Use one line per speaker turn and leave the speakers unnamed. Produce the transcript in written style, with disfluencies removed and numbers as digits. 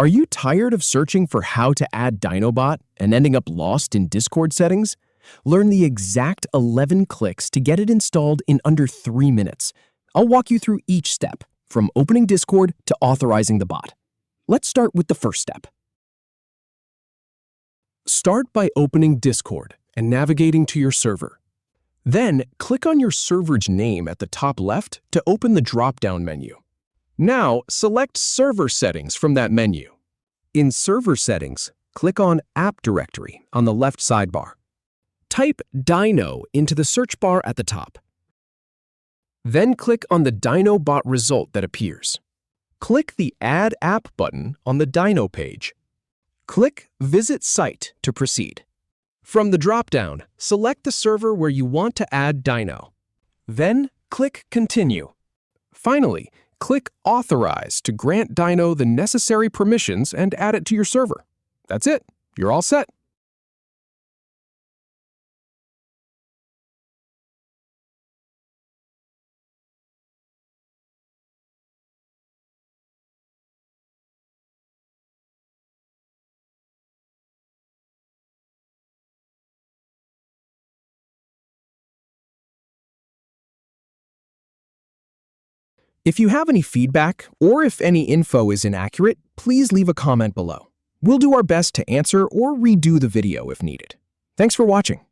Are you tired of searching for how to add Dyno Bot and ending up lost in Discord settings? Learn the exact 11 clicks to get it installed in under 3 minutes. I'll walk you through each step, from opening Discord to authorizing the bot. Let's start with the first step. Start by opening Discord and navigating to your server. Then, click on your server's name at the top left to open the drop-down menu. Now, select Server Settings from that menu. In Server Settings, click on App Directory on the left sidebar. Type Dyno into the search bar at the top. Then click on the Dyno Bot result that appears. Click the Add App button on the Dyno page. Click Visit Site to proceed. From the drop-down, select the server where you want to add Dyno. Then, click Continue. Finally, click Authorize to grant Dyno the necessary permissions and add it to your server. That's it. You're all set. If you have any feedback, or if any info is inaccurate, please leave a comment below. We'll do our best to answer or redo the video if needed. Thanks for watching.